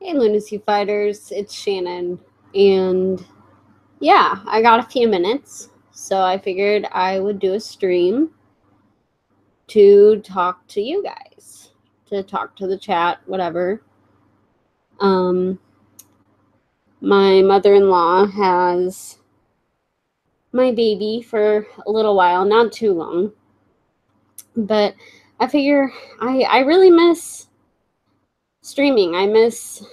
Hey, Lunacy Fighters, it's Shannon, and yeah, I got a few minutes, so I figured I would do a stream to talk to you guys, to talk to the chat, whatever. My mother-in-law has my baby for a little while, not too long, but I figure I really miss streaming. I miss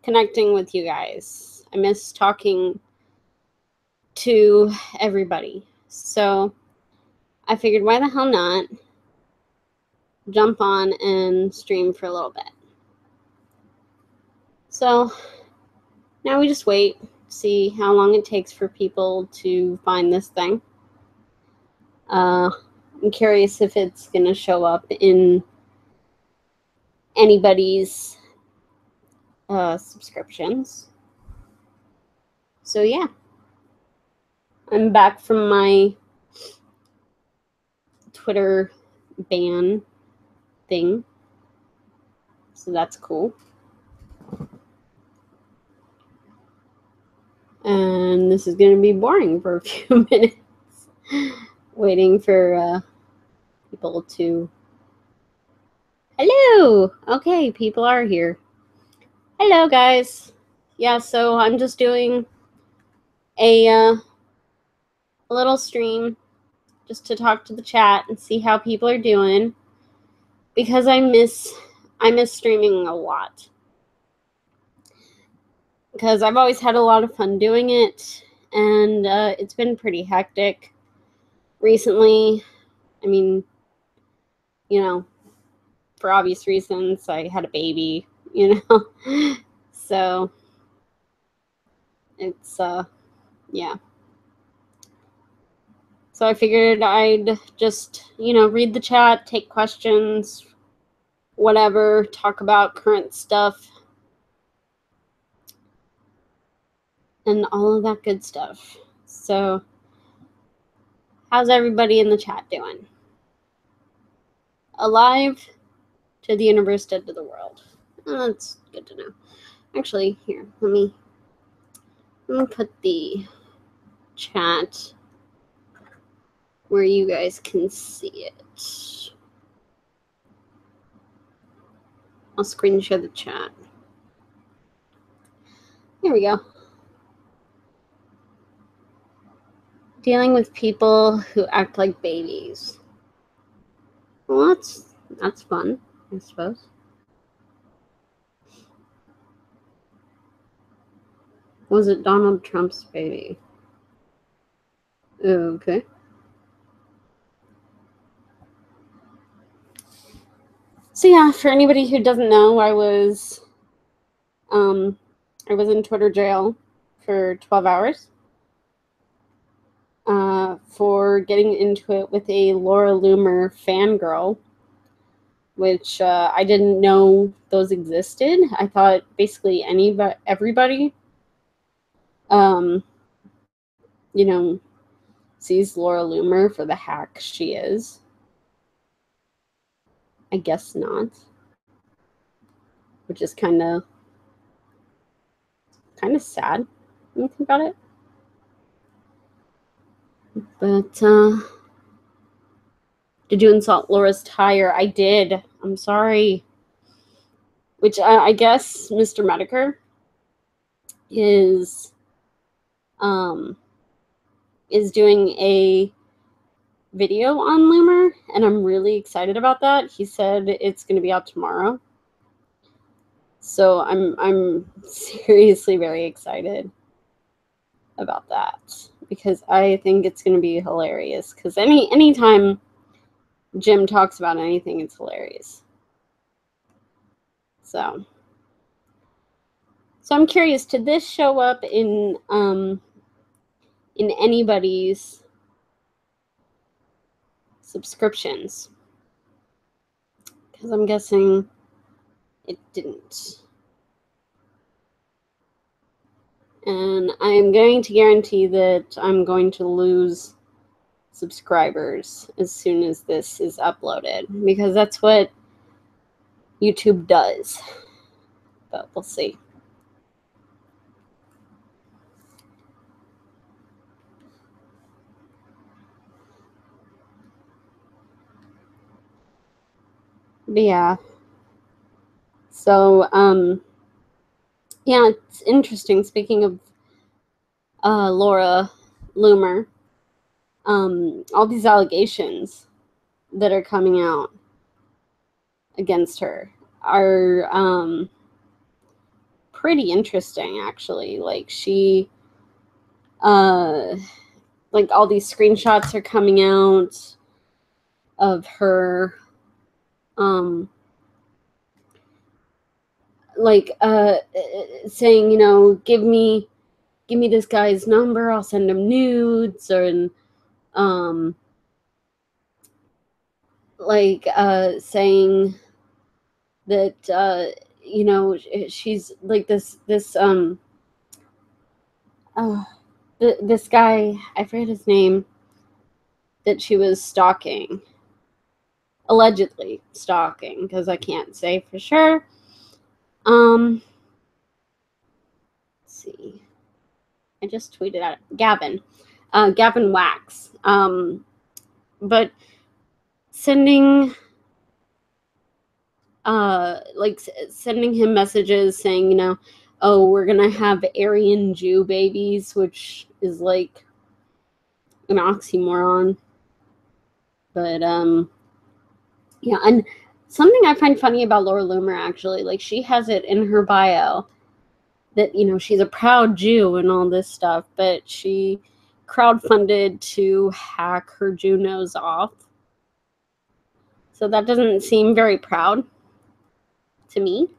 connecting with you guys. I miss talking to everybody. So I figured, why the hell not jump on and stream for a little bit. So now we just wait, see how long it takes for people to find this thing. I'm curious if it's going to show up in anybody's subscriptions. So yeah, I'm back from my Twitter ban thing, so that's cool. And this is going to be boring for a few minutes, waiting for people to... Hello! Okay, people are here. Hello, guys. Yeah, so I'm just doing a little stream just to talk to the chat and see how people are doing, because I miss streaming a lot, because I've always had a lot of fun doing it, and it's been pretty hectic recently. I mean, you know, for obvious reasons, I had a baby, you know, so it's yeah. So I figured I'd just, read the chat, take questions, whatever, talk about current stuff, and all of that good stuff. So how's everybody in the chat doing? Alive to the universe, dead to the world. Oh, that's good to know. Actually, here, let me put the chat where you guys can see it. I'll screen share the chat. There we go. Dealing with people who act like babies. Well, that's fun, I suppose. Was it Donald Trump's baby? Okay. So yeah, for anybody who doesn't know, I was in Twitter jail for 12 hours for getting into it with a Laura Loomer fangirl, which I didn't know those existed. I thought basically everybody, sees Laura Loomer for the hack she is. I guess not. Which is kind of sad when you think about it. But did you insult Laura's tire? I did. I'm sorry. Which I guess Mr. Medicare is doing a video on Loomer, and I'm really excited about that. He said it's going to be out tomorrow. So I'm seriously very excited about that, because I think it's going to be hilarious, because anytime Jim talks about anything, it's hilarious. So I'm curious, did this show up in anybody's subscriptions? Because I'm guessing it didn't. And I'm going to guarantee that I'm going to lose subscribers as soon as this is uploaded, because that's what YouTube does. But we'll see. But yeah. So, yeah, it's interesting. Speaking of Laura Loomer, all these allegations that are coming out against her are pretty interesting, actually. Like, she, like, all these screenshots are coming out of her, like, saying, you know, give me this guy's number, I'll send him nudes, or like, saying that, you know, she's like this guy, I forget his name, that she was stalking, allegedly stalking, because I can't say for sure. Let's see. I just tweeted at it. Gavin Wax. But sending, like, sending him messages saying, you know, oh, we're gonna have Aryan Jew babies, which is like an oxymoron. But yeah, and something I find funny about Laura Loomer, actually, like, she has it in her bio that, you know, she's a proud Jew and all this stuff, but she crowdfunded to hack her Jew nose off. So that doesn't seem very proud to me.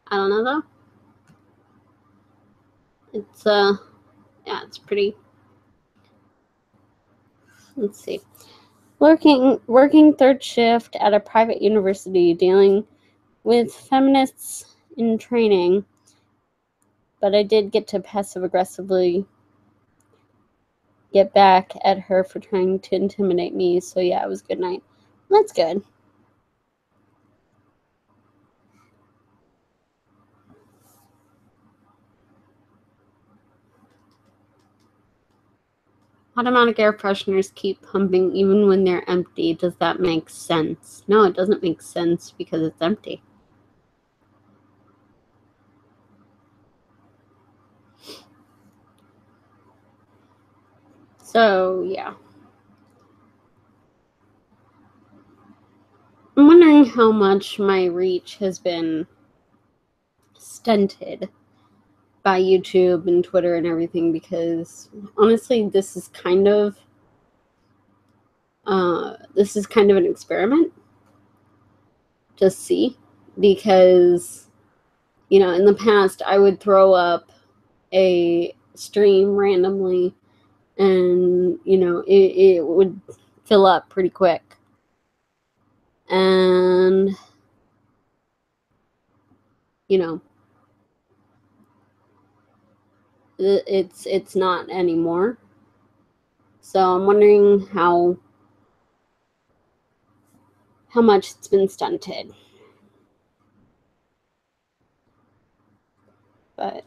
I don't know, though. It's yeah, it's pretty. Let's see. Working third shift at a private university, dealing with feminists in training, but I did get to passive aggressively get back at her for trying to intimidate me. So yeah, it was a good night. That's good. Automatic air fresheners keep pumping even when they're empty. Does that make sense? No, it doesn't make sense because it's empty. So, yeah. I'm wondering how much my reach has been stunted by YouTube and Twitter and everything, because honestly, this is kind of an experiment to see, because, you know, in the past I would throw up a stream randomly and, you know, it would fill up pretty quick, and, you know, it's not anymore. So I'm wondering how much it's been stunted. But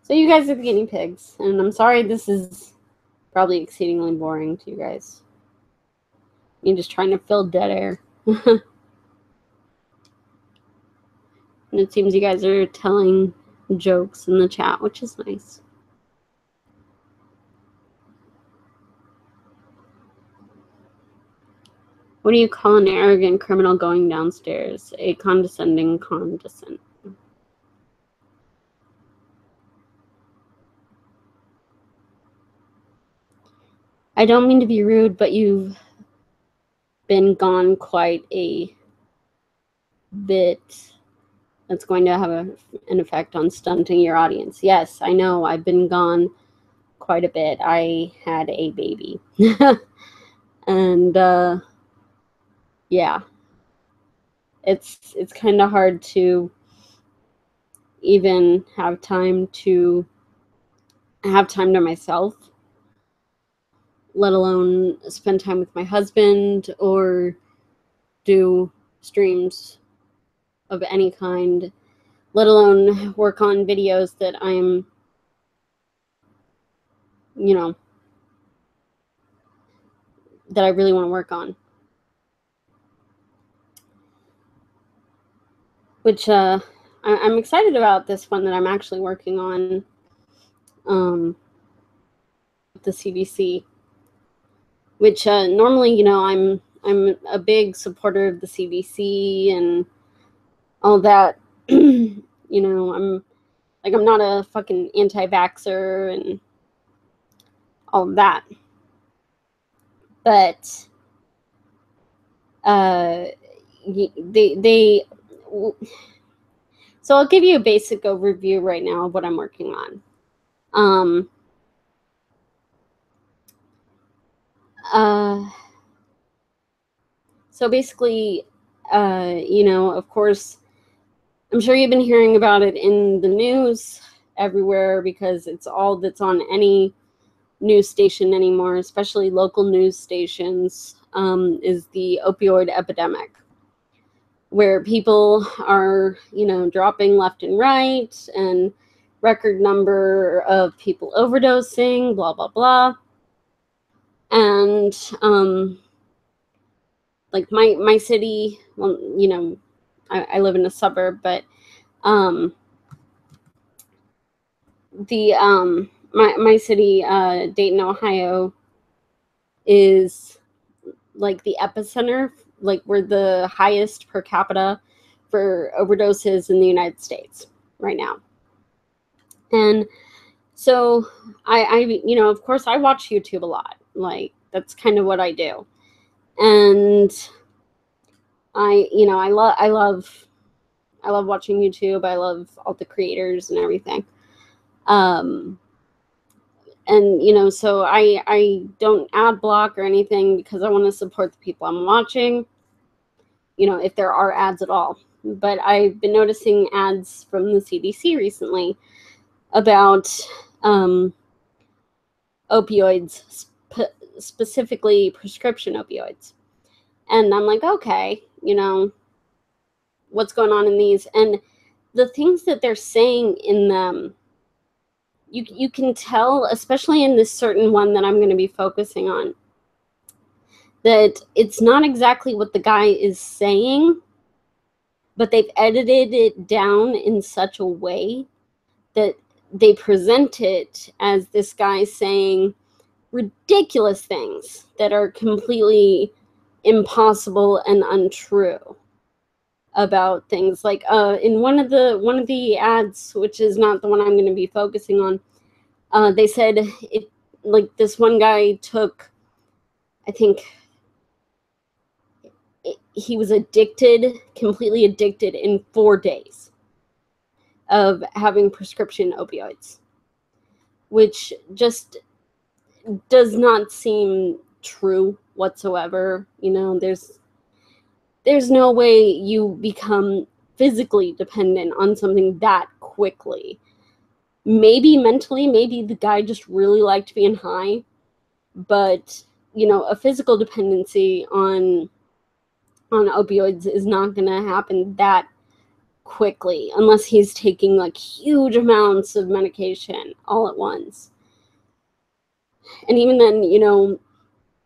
so you guys are the guinea pigs, and I'm sorry this is probably exceedingly boring to you guys. You're just trying to fill dead air. And it seems you guys are telling jokes in the chat, which is nice. What do you call an arrogant criminal going downstairs? A condescending condescent. I don't mean to be rude, but you've been gone quite a bit. That's going to have an effect on stunting your audience. Yes, I know. I've been gone quite a bit. I had a baby. And yeah, it's kind of hard to even have time to myself, let alone spend time with my husband or do streams of any kind, let alone work on videos that I'm, you know, that I really want to work on. which I'm excited about this one that I'm actually working on with the CDC, which normally, you know, I'm a big supporter of the CDC and all that. You know, I'm not a fucking anti-vaxxer and all of that. But so I'll give you a basic overview right now of what I'm working on. So basically, you know, of course, I'm sure you've been hearing about it in the news everywhere because it's all that's on any news station anymore, especially local news stations, is the opioid epidemic, where people are, you know, dropping left and right, and record number of people overdosing, blah, blah, blah. And like my city, well, you know, I live in a suburb, but my city, Dayton, Ohio, is like the epicenter, like we're the highest per capita for overdoses in the United States right now. And so I you know, of course I watch YouTube a lot. Like that's kind of what I do. And you know, I love watching YouTube. I love all the creators and everything. And you know, so I don't ad block or anything because I want to support the people I'm watching, you know, if there are ads at all. But I've been noticing ads from the CDC recently about opioids, specifically prescription opioids. And I'm like, okay, you know, what's going on in these? And the things that they're saying in them, you can tell, especially in this certain one that I'm going to be focusing on, that it's not exactly what the guy is saying, but they've edited it down in such a way that they present it as this guy saying ridiculous things that are completely impossible and untrue about things. Like in one of the ads, which is not the one I'm going to be focusing on, they said it, like this one guy took, I think he was addicted, completely addicted in 4 days of having prescription opioids, which just does not seem true whatsoever. You know, there's no way you become physically dependent on something that quickly. Maybe mentally, maybe the guy just really liked being high, but you know, a physical dependency on opioids is not going to happen that quickly unless he's taking like huge amounts of medication all at once. And even then, you know,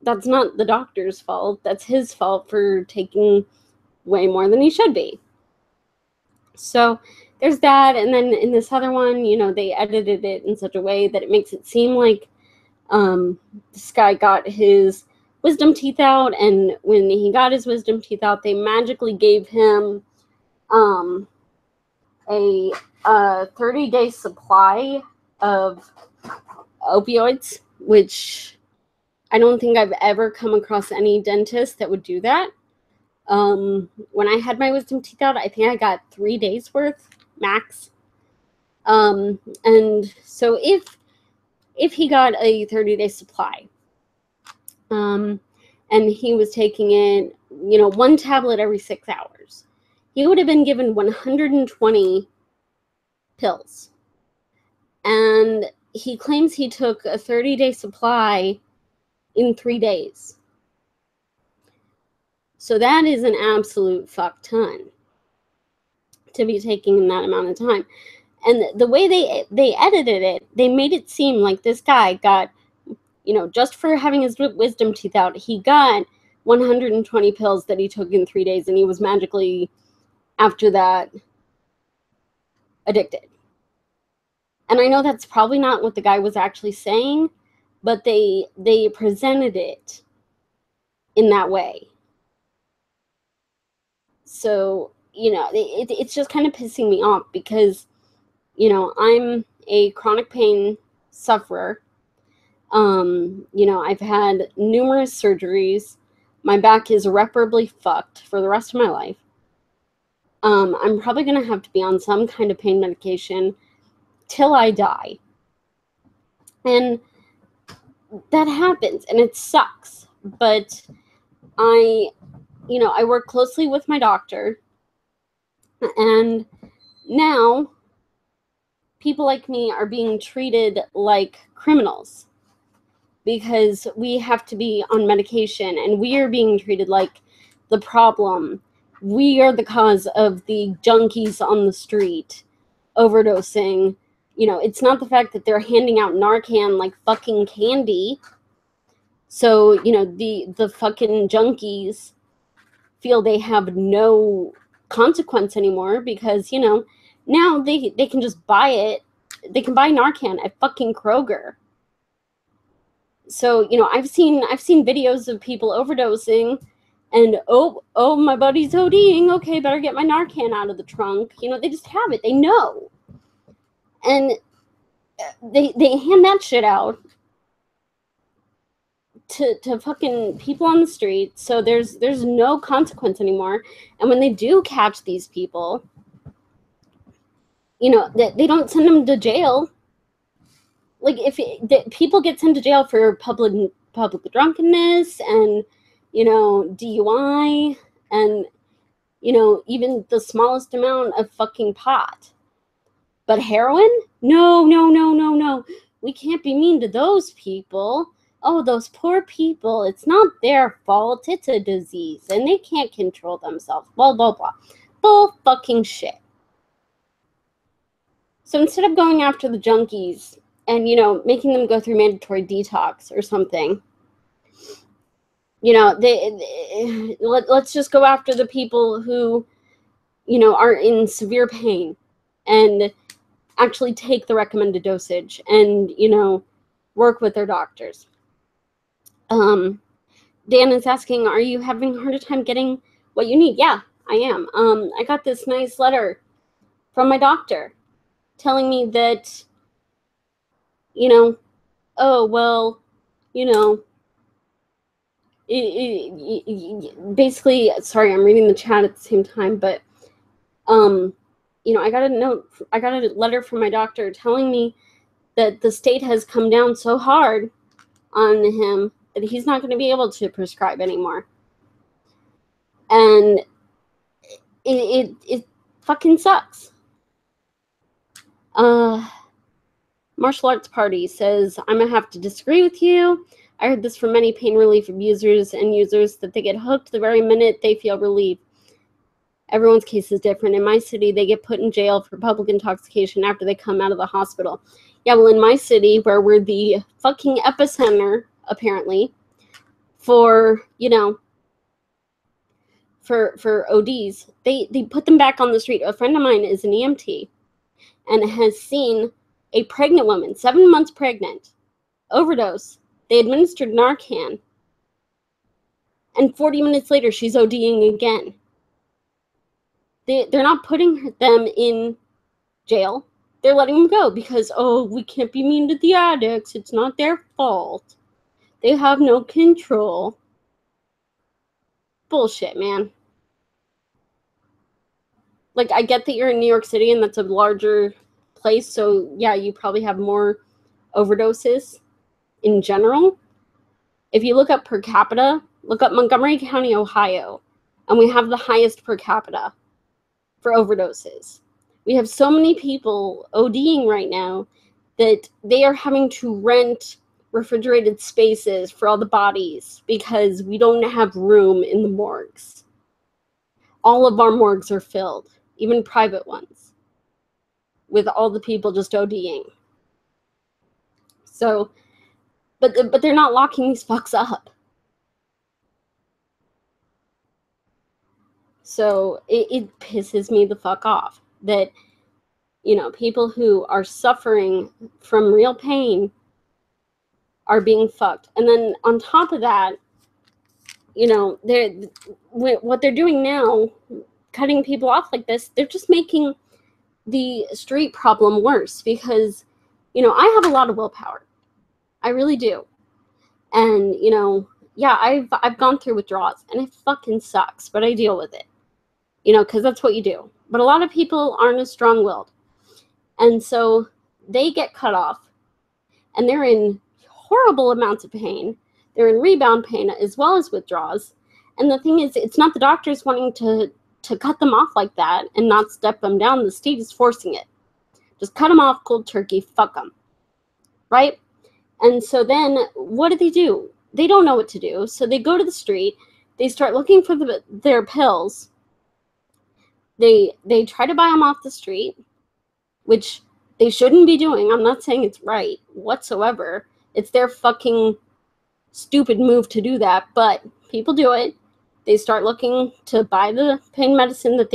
that's not the doctor's fault. That's his fault for taking way more than he should be. So there's that. And then in this other one, you know, they edited it in such a way that it makes it seem like this guy got his wisdom teeth out, and when he got his wisdom teeth out, they magically gave him a 30-day supply of opioids, which I don't think I've ever come across any dentist that would do that. When I had my wisdom teeth out, I think I got 3 days worth max. And so if he got a 30-day supply, and he was taking it, you know, 1 tablet every 6 hours, he would have been given 120 pills. And he claims he took a 30-day supply in 3 days. So that is an absolute fuck ton to be taking in that amount of time. And the way they edited it, they made it seem like this guy got, you know, just for having his wisdom teeth out, he got 120 pills that he took in 3 days, and he was magically after that addicted. And I know that's probably not what the guy was actually saying, but they presented it in that way. So, you know, it's just kind of pissing me off because, you know, I'm a chronic pain sufferer. You know, I've had numerous surgeries. My back is irreparably fucked for the rest of my life. I'm probably going to have to be on some kind of pain medication till I die. And that happens, and it sucks. But I work closely with my doctor, and now people like me are being treated like criminals because we have to be on medication, and we are being treated like the problem. We are the cause of the junkies on the street overdosing. You know, it's not the fact that they're handing out Narcan like fucking candy. So, you know, the fucking junkies feel they have no consequence anymore because, you know, now they can just buy it. They can buy Narcan at fucking Kroger. So, you know, I've seen videos of people overdosing and oh, my buddy's ODing. Okay, better get my Narcan out of the trunk. You know, they just have it. They know. And they hand that shit out to fucking people on the street, so there's no consequence anymore. And when they do catch these people, you know, they don't send them to jail. Like, if people get sent to jail for public drunkenness and, you know, DUI and, you know, even the smallest amount of fucking pot. But heroin? No. We can't be mean to those people. Oh, those poor people. It's not their fault. It's a disease, and they can't control themselves. Blah, blah, blah. Bull fucking shit. So instead of going after the junkies and, you know, making them go through mandatory detox or something, you know, let's just go after the people who, you know, are in severe pain and actually take the recommended dosage and, you know, work with their doctors. Dan is asking, are you having a harder time getting what you need? Yeah, I am. I got this nice letter from my doctor telling me that, you know, oh, well, you know, basically, sorry, I'm reading the chat at the same time, but, you know, I got a letter from my doctor telling me that the state has come down so hard on him that he's not going to be able to prescribe anymore. And it fucking sucks. Martial Arts Party says, I'm going to have to disagree with you. I heard this from many pain relief abusers and users that they get hooked the very minute they feel relief. Everyone's case is different. In my city, they get put in jail for public intoxication after they come out of the hospital. Yeah, well, in my city, where we're the fucking epicenter, apparently, for, you know, for ODs, they put them back on the street. A friend of mine is an EMT and has seen a pregnant woman, 7 months pregnant, overdose. They administered Narcan, and 40 minutes later, she's ODing again. They're not putting them in jail. They're letting them go because, oh, we can't be mean to the addicts. It's not their fault. They have no control. Bullshit, man. Like, I get that you're in New York City and that's a larger place, so yeah, you probably have more overdoses in general. If you look up per capita, look up Montgomery County, Ohio, and we have the highest per capita for overdoses. We have so many people ODing right now that they are having to rent refrigerated spaces for all the bodies because we don't have room in the morgues. All of our morgues are filled, even private ones, with all the people just ODing. So, but they're not locking these fucks up. So it pisses me the fuck off that, people who are suffering from real pain are being fucked. And then on top of that, what they're doing now, cutting people off like this, they're just making the street problem worse, because, I have a lot of willpower. I really do. And, yeah, I've gone through withdrawals, and it fucking sucks, but I deal with it, because that's what you do. But a lot of people aren't as strong-willed. And so they get cut off, and they're in horrible amounts of pain. They're in rebound pain as well as withdrawals. And the thing is, it's not the doctors wanting to cut them off like that and not step them down. The state is forcing it. Just cut them off cold turkey. Fuck them. Right? And so then what do? They don't know what to do. So they go to the street. They start looking for their pills. They try to buy them off the street, which they shouldn't be doing. I'm not saying it's right whatsoever. It's their fucking stupid move to do that, but people do it. They start looking to buy the pain medicine that's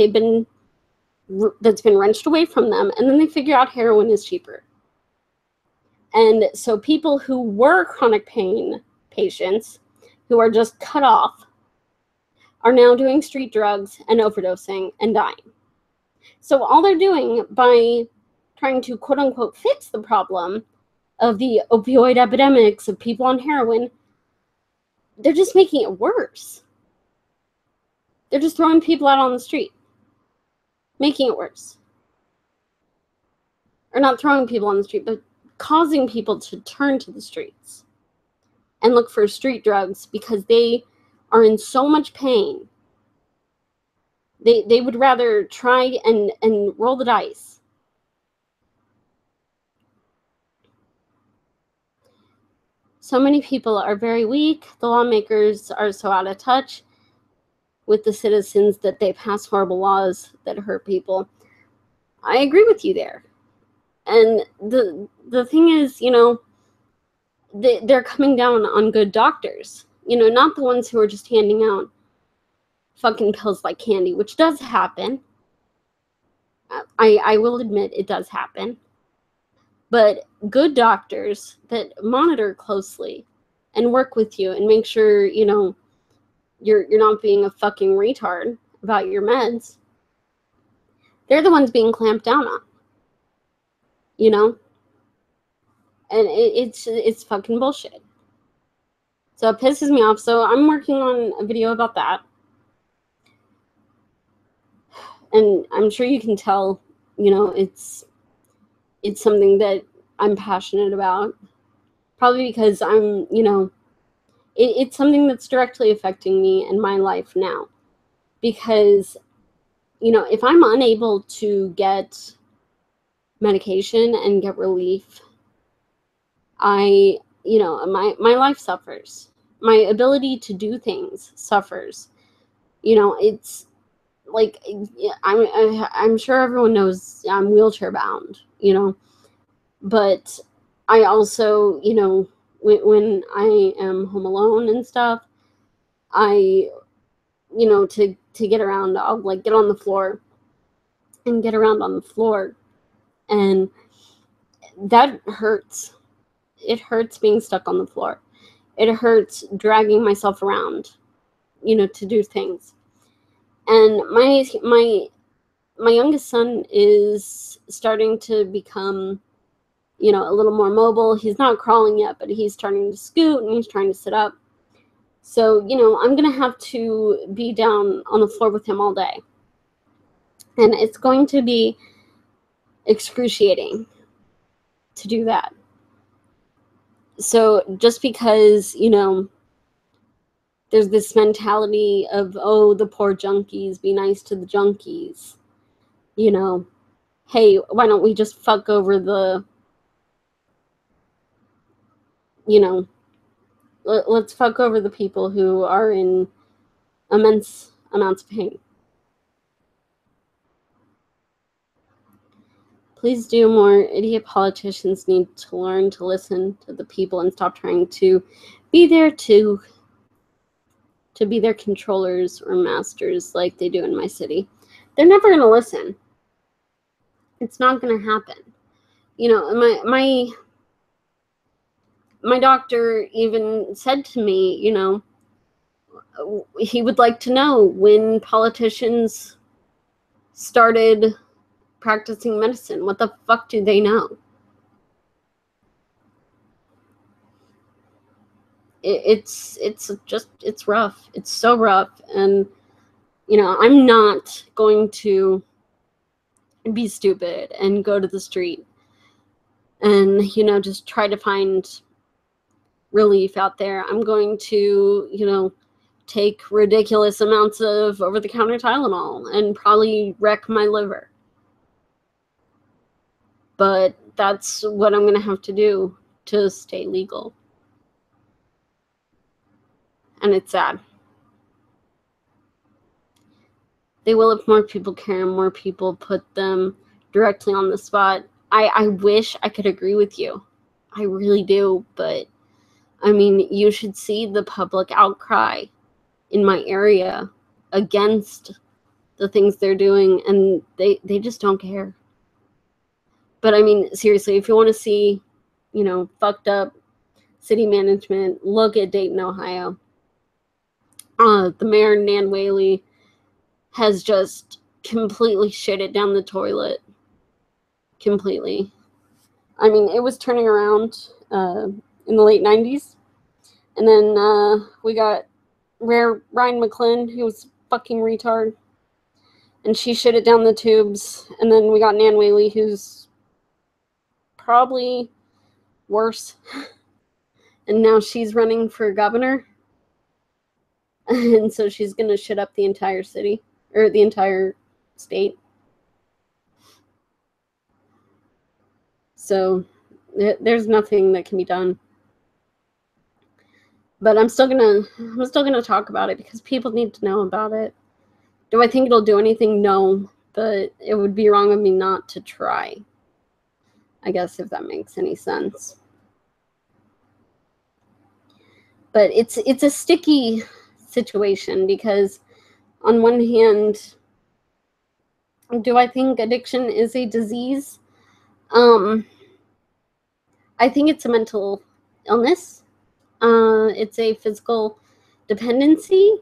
been wrenched away from them, and then they figure out heroin is cheaper. And so people who were chronic pain patients, who are just cut off, are now doing street drugs and overdosing and dying. So all they're doing by trying to quote-unquote fix the problem of the opioid epidemics of people on heroin, they're just making it worse. They're just throwing people out on the street, making it worse. Or not throwing people on the street, but causing people to turn to the streets and look for street drugs because they are in so much pain. They would rather try and roll the dice. So many people are very weak. The lawmakers are so out of touch with the citizens that they pass horrible laws that hurt people. I agree with you there. And the thing is, they're coming down on good doctors. Not the ones who are just handing out fucking pills like candy, which does happen. I will admit it does happen. But good doctors that monitor closely and work with you and make sure, you're not being a fucking retard about your meds, they're the ones being clamped down on. And it's fucking bullshit. So it pisses me off. So I'm working on a video about that. And I'm sure you can tell, it's something that I'm passionate about. Probably because I'm, it's something that's directly affecting me in my life now. Because, if I'm unable to get medication and get relief, my life suffers. My ability to do things suffers. It's like, I'm sure everyone knows I'm wheelchair bound, but I also, when I am home alone and stuff, I, to get around, I'll like get on the floor and get around on the floor, and that hurts. It hurts being stuck on the floor. It hurts dragging myself around, to do things. And my youngest son is starting to become, a little more mobile. He's not crawling yet, but he's starting to scoot and he's trying to sit up. So, I'm going to have to be down on the floor with him all day. And it's going to be excruciating to do that. So just because, there's this mentality of, oh, the poor junkies, be nice to the junkies. Hey, why don't we just fuck over the, let's fuck over the people who are in immense amounts of pain. Please do more. Idiot politicians need to learn to listen to the people and stop trying to be there to to be their controllers or masters like they do in my city. They're never going to listen. It's not going to happen. You know, my doctor even said to me, you know, he would like to know when politicians started practicing medicine. What the fuck do they know? It's rough. It's so rough. And, you know, I'm not going to be stupid and go to the street and, you know, just try to find relief out there. I'm going to, you know, take ridiculous amounts of over-the-counter Tylenol and probably wreck my liver. But that's what I'm going to have to do to stay legal. And it's sad. They will if more people care and more people put them directly on the spot. I wish I could agree with you. I really do. But, I mean, you should see the public outcry in my area against the things they're doing, and they just don't care. But, I mean, seriously, if you want to see, you know, fucked up city management, look at Dayton, Ohio. The mayor, Nan Whaley, has just completely shit it down the toilet. Completely. I mean, it was turning around in the late 90s. And then we got Ryan McClin, who was fucking retard. And she shit it down the tubes. And then we got Nan Whaley, who's probably worse. And now she's running for governor. And so she's going to shit up the entire city. Or the entire state. So there's nothing that can be done. But I'm still gonna talk about it because people need to know about it. Do I think it'll do anything? No, but it would be wrong of me not to try. I guess, if that makes any sense. But it's a sticky situation because on one hand, do I think addiction is a disease? I think it's a mental illness. It's a physical dependency.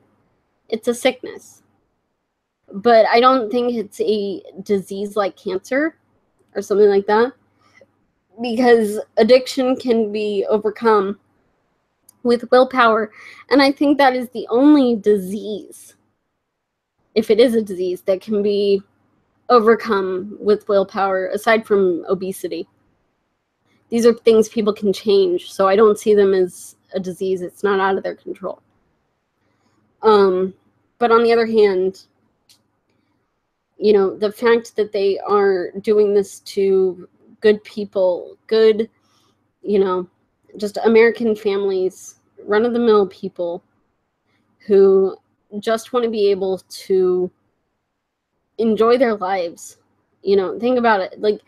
It's a sickness. But I don't think it's a disease like cancer or something like that. Because addiction can be overcome with willpower. And I think that is the only disease, if it is a disease, that can be overcome with willpower, aside from obesity. These are things people can change, so I don't see them as a disease. It's not out of their control. But on the other hand, you know, the fact that they are doing this to good people, good, you know, just American families, run-of-the-mill people who just want to be able to enjoy their lives. You know, think about it. Like,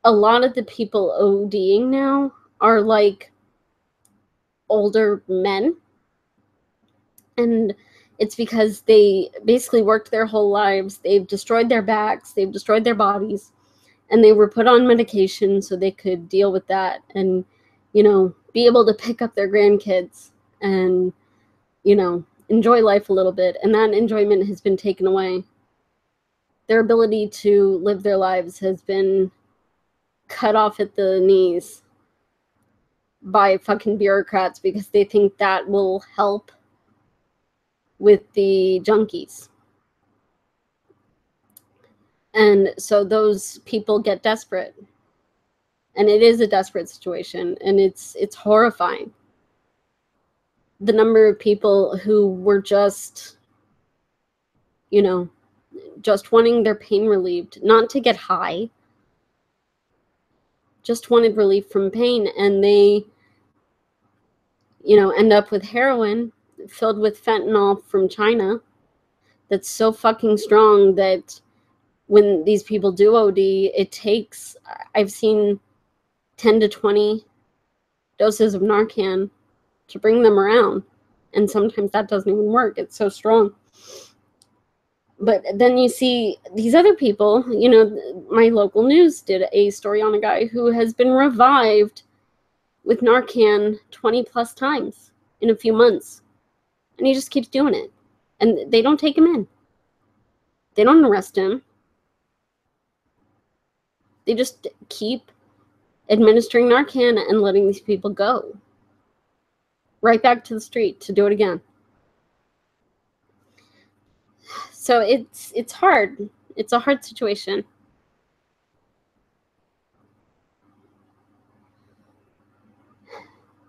a lot of the people ODing now are like older men. And it's because they basically worked their whole lives. They've destroyed their backs. They've destroyed their bodies. And they were put on medication so they could deal with that and, you know, be able to pick up their grandkids and, you know, enjoy life a little bit. And that enjoyment has been taken away. Their ability to live their lives has been cut off at the knees by fucking bureaucrats because they think that will help with the junkies. And so those people get desperate. And it is a desperate situation, and it's horrifying. The number of people who were just, you know, just wanting their pain relieved, not to get high, just wanted relief from pain, and they, you know, end up with heroin filled with fentanyl from China that's so fucking strong that when these people do OD, it takes, I've seen 10 to 20 doses of Narcan to bring them around. And sometimes that doesn't even work. It's so strong. But then you see these other people, you know, my local news did a story on a guy who has been revived with Narcan 20 plus times in a few months. And he just keeps doing it. And they don't take him in. They don't arrest him. They just keep administering Narcan and letting these people go. Right back to the street to do it again. So it's hard. It's a hard situation.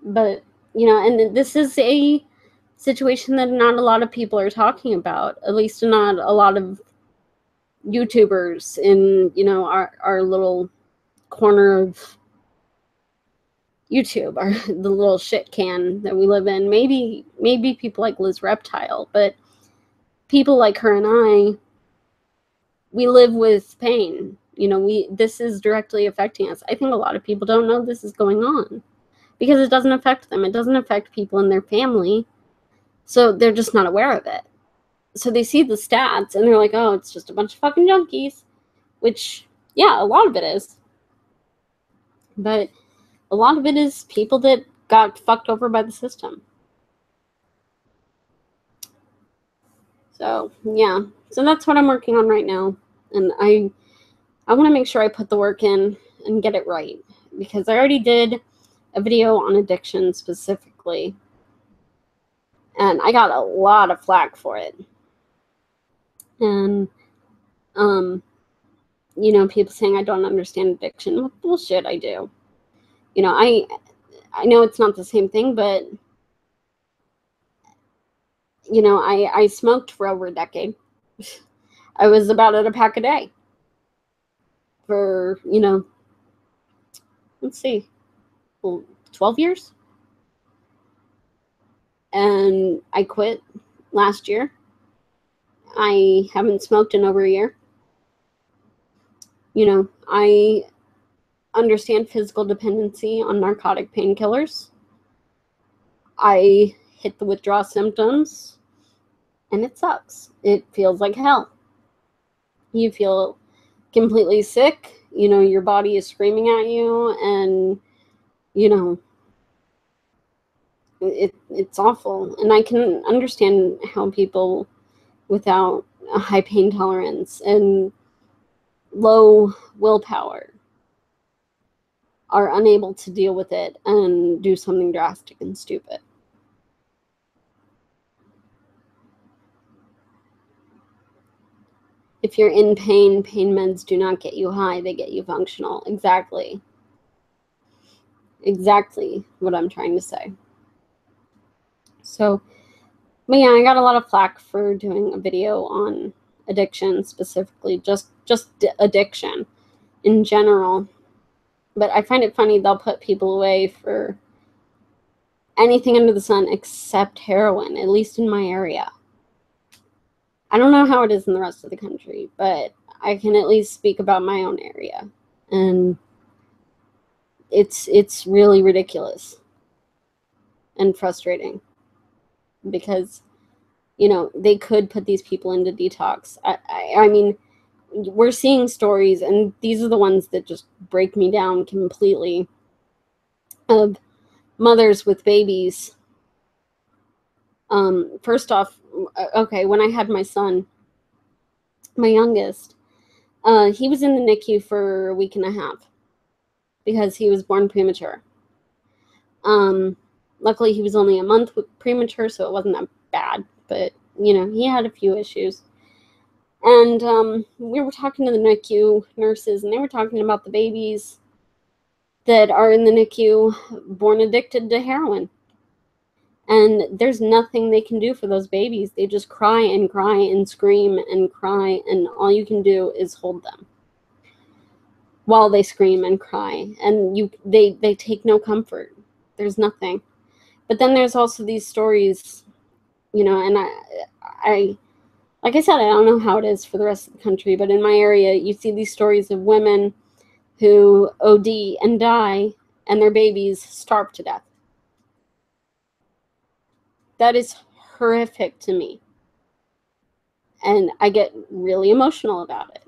But, you know, and this is a situation that not a lot of people are talking about, at least not a lot of YouTubers in, you know, our little corner of YouTube, the little shit can that we live in. Maybe people like Liz Reptile, but people like her and I, we live with pain. You know, this is directly affecting us. I think a lot of people don't know this is going on because it doesn't affect them. It doesn't affect people in their family. So they're just not aware of it. So they see the stats and they're like, oh, it's just a bunch of fucking junkies, which, yeah, a lot of it is. But a lot of it is people that got fucked over by the system. So, yeah. So that's what I'm working on right now. And I want to make sure I put the work in and get it right. Because I already did a video on addiction specifically. And I got a lot of flack for it. And, you know, people saying I don't understand addiction. Well, bullshit, I do. You know, I know it's not the same thing, but, you know, I smoked for over a decade. I was about at a pack a day for, you know, let's see, 12 years. And I quit last year. I haven't smoked in over a year. You know, I understand physical dependency on narcotic painkillers. I hit the withdrawal symptoms, and it sucks. It feels like hell. You feel completely sick. You know, your body is screaming at you, and, you know, it's awful. And I can understand how people without a high pain tolerance and low willpower are unable to deal with it and do something drastic and stupid. If you're in pain, pain meds do not get you high, they get you functional. Exactly. Exactly what I'm trying to say. So, but yeah, I got a lot of flack for doing a video on addiction specifically, just addiction in general. But I find it funny they'll put people away for anything under the sun except heroin, at least in my area. I don't know how it is in the rest of the country, but I can at least speak about my own area. And it's really ridiculous and frustrating because, you know, they could put these people into detox. I mean, we're seeing stories, and these are the ones that just break me down completely, of mothers with babies. First off, okay, when I had my son, my youngest, he was in the NICU for a week and a half because he was born premature. Luckily, he was only a month premature, so it wasn't that bad. But, you know, he had a few issues. And we were talking to the NICU nurses, and they were talking about the babies that are in the NICU born addicted to heroin. And there's nothing they can do for those babies. They just cry and scream and cry, and all you can do is hold them while they scream and cry. And they take no comfort. There's nothing. But then there's also these stories, you know, and I like I said, I don't know how it is for the rest of the country, but in my area, you see these stories of women who OD and die, and their babies starve to death. that is horrific to me. And I get really emotional about it.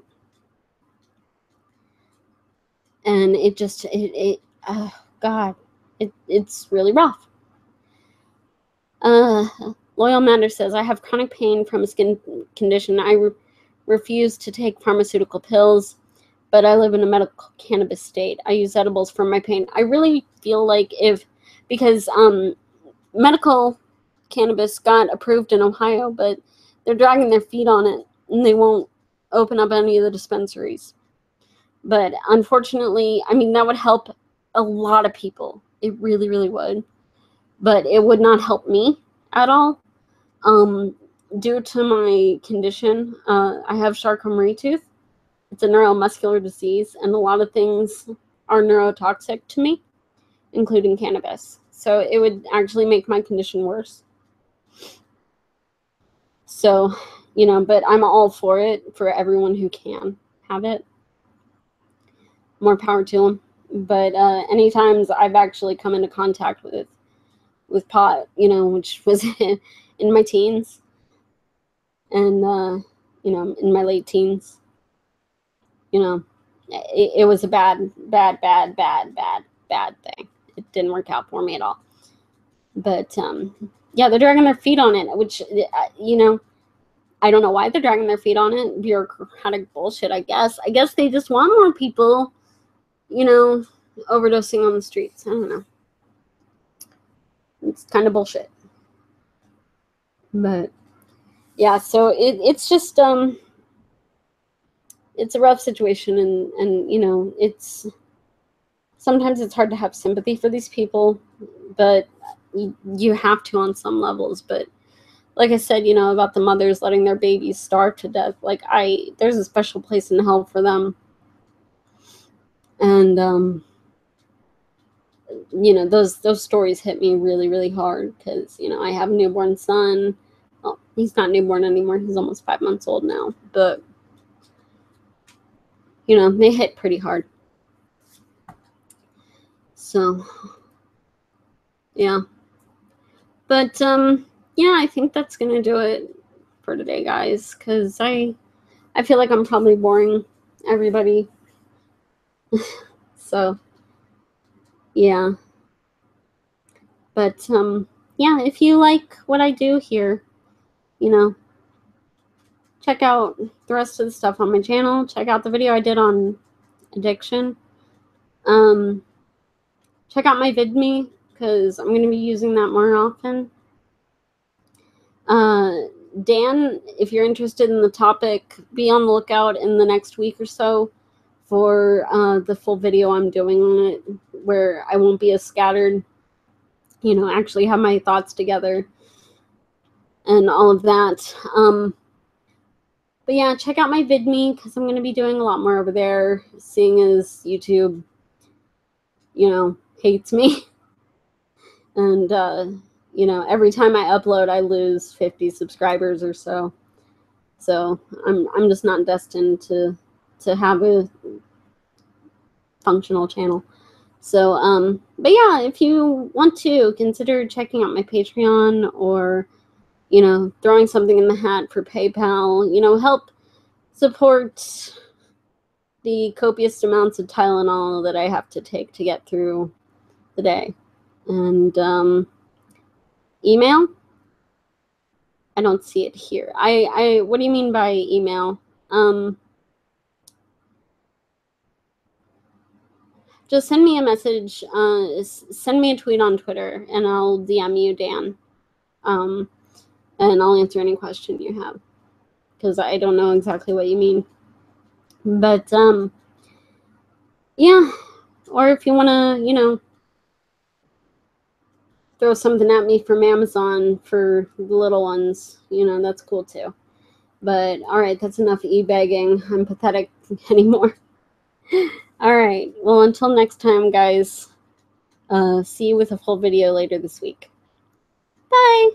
And it just, oh God, it's really rough. Loyal Matter says, I have chronic pain from a skin condition. I refuse to take pharmaceutical pills, but I live in a medical cannabis state. I use edibles for my pain. I really feel like because medical cannabis got approved in Ohio, but they're dragging their feet on it, and they won't open up any of the dispensaries. But unfortunately, I mean, that would help a lot of people. It really, really would. But it would not help me at all. Due to my condition, I have Charcot-Marie-Tooth. It's a neuromuscular disease, and a lot of things are neurotoxic to me, including cannabis. So it would actually make my condition worse. So, you know, but I'm all for it, for everyone who can have it. More power to them. But any times I've actually come into contact with pot, you know, which was in my teens, and you know, in my late teens, you know, it was a bad thing. It didn't work out for me at all. But yeah, they're dragging their feet on it, which, you know, I don't know why they're dragging their feet on it. Bureaucratic bullshit, I guess. I guess they just want more people, you know, overdosing on the streets. I don't know. It's kind of bullshit. But yeah, so it's just it's a rough situation, and you know, sometimes it's hard to have sympathy for these people, but you have to on some levels. But like I said, you know, about the mothers letting their babies starve to death, like there's a special place in hell for them. And you know, those stories hit me really, really hard, because, you know, I have a newborn son. Well, he's not newborn anymore. He's almost 5 months old now. But, you know, they hit pretty hard. So, yeah. But, yeah, I think that's going to do it for today, guys, because I feel like I'm probably boring everybody. So, yeah. But, yeah, if you like what I do here, you know, check out the rest of the stuff on my channel. Check out the video I did on addiction. Check out my VidMe, because I'm going to be using that more often. Dan, if you're interested in the topic, be on the lookout in the next week or so for the full video I'm doing on it, where I won't be as scattered, you know, actually have my thoughts together and all of that. But yeah, check out my VidMe, because I'm going to be doing a lot more over there, seeing as YouTube, you know, hates me. And, you know, every time I upload, I lose 50 subscribers or so. So I'm just not destined to have a functional channel. So, but yeah, if you want to, consider checking out my Patreon, or, you know, throwing something in the hat for PayPal. You know, help support the copious amounts of Tylenol that I have to take to get through the day. And email, I don't see it here. What do you mean by email? Just send me a message, send me a tweet on Twitter, and I'll DM you, Dan. And I'll answer any question you have, because I don't know exactly what you mean. But, yeah. Or if you want to, you know, throw something at me from Amazon for the little ones, you know, that's cool too. But, all right, that's enough e-begging. I'm pathetic anymore. All right. Well, until next time, guys, see you with a full video later this week. Bye.